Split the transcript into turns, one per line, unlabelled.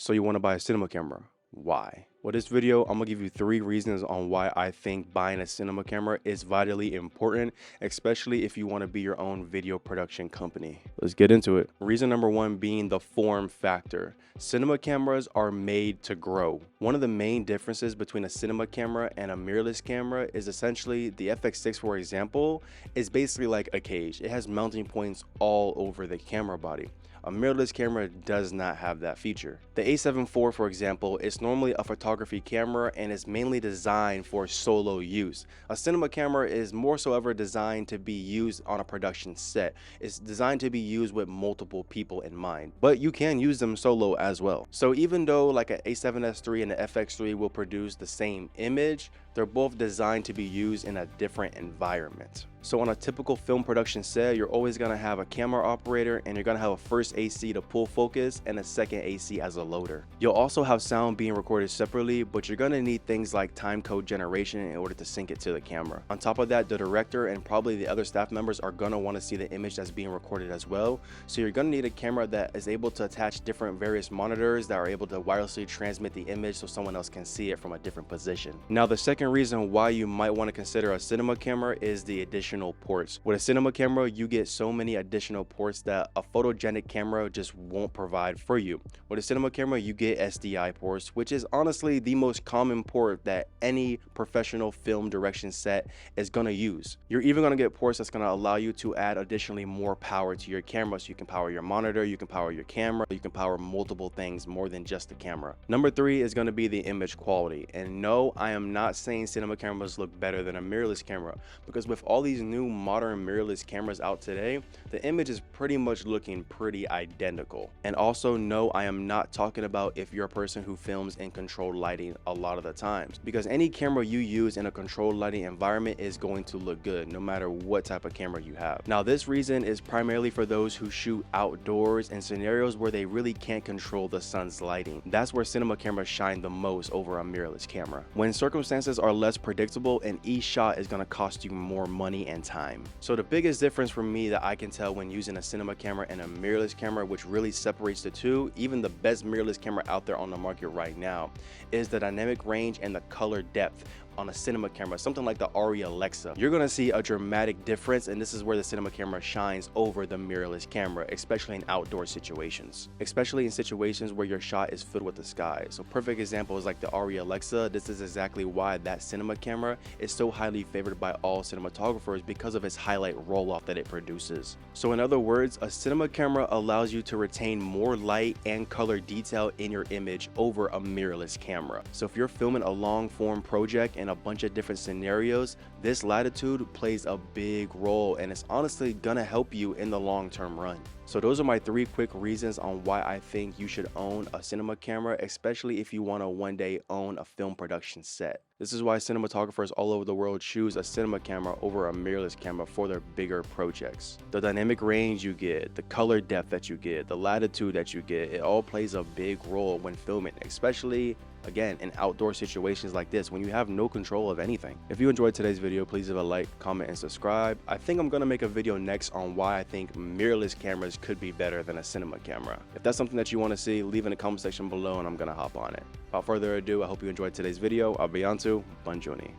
So you want to buy a cinema camera. Why? Well, this video, I'm gonna give you 3 reasons on why I think buying a cinema camera is vitally important, especially if you want to be your own video production company. Let's get into it. Reason number 1 being the form factor. Cinema cameras are made to grow. One of the main differences between a cinema camera and a mirrorless camera is essentially the FX6, for example, is basically like a cage. It has mounting points all over the camera body. A mirrorless camera does not have that feature. The A7 IV, for example, is normally a photography camera and is mainly designed for solo use. A cinema camera is more so ever designed to be used on a production set. It's designed to be used with multiple people in mind, but you can use them solo as well. So even though like an A7S III and the FX3 will produce the same image, they're both designed to be used in a different environment. So on a typical film production set, you're always gonna have a camera operator and you're gonna have a first AC to pull focus and a second AC as a loader. You'll also have sound being recorded separately, but you're gonna need things like time code generation in order to sync it to the camera. On top of that, the director and probably the other staff members are gonna wanna see the image that's being recorded as well. So you're gonna need a camera that is able to attach different various monitors that are able to wirelessly transmit the image so someone else can see it from a different position. Now, the second reason why you might want to consider a cinema camera is the additional ports. With a cinema camera, you get so many additional ports that a photogenic camera just won't provide for you. With a cinema camera, you get SDI ports, which is honestly the most common port that any professional film direction set is going to use. You're even going to get ports that's going to allow you to add additionally more power to your camera, so you can power your monitor, you can power your camera, you can power multiple things more than just the camera. Number 3 is going to be the image quality. And no, I am not saying cinema cameras look better than a mirrorless camera, because with all these new modern mirrorless cameras out today, the image is pretty much looking pretty identical. And also, no, I am not talking about if you're a person who films in controlled lighting a lot of the times, because any camera you use in a controlled lighting environment is going to look good no matter what type of camera you have. Now, this reason is primarily for those who shoot outdoors in scenarios where they really can't control the sun's lighting. That's where cinema cameras shine the most over a mirrorless camera. When circumstances are less predictable, and each shot is going to cost you more money and time. So the biggest difference for me that I can tell when using a cinema camera and a mirrorless camera, which really separates the two, even the best mirrorless camera out there on the market right now, is the dynamic range and the color depth. On a cinema camera, something like the Arri Alexa, you're gonna see a dramatic difference, and this is where the cinema camera shines over the mirrorless camera, especially in outdoor situations, especially in situations where your shot is filled with the sky. So perfect example is like the Arri Alexa. This is exactly why that cinema camera is so highly favored by all cinematographers, because of its highlight roll-off that it produces. So in other words, a cinema camera allows you to retain more light and color detail in your image over a mirrorless camera. So if you're filming a long form project in a bunch of different scenarios, this latitude plays a big role, and it's honestly gonna help you in the long-term run. So those are my 3 quick reasons on why I think you should own a cinema camera, especially if you want to one day own a film production set. This is why cinematographers all over the world choose a cinema camera over a mirrorless camera for their bigger projects. The dynamic range you get, the color depth that you get, the latitude that you get, it all plays a big role when filming, especially again in outdoor situations like this when you have no control of anything. If you enjoyed today's video, please leave a like, comment, and subscribe. I think I'm gonna make a video next on why I think mirrorless cameras could be better than a cinema camera. If that's something that you want to see, leave in the comment section below and I'm gonna hop on it. Without further ado, I hope you enjoyed today's video. I'll be on to Buongiorno.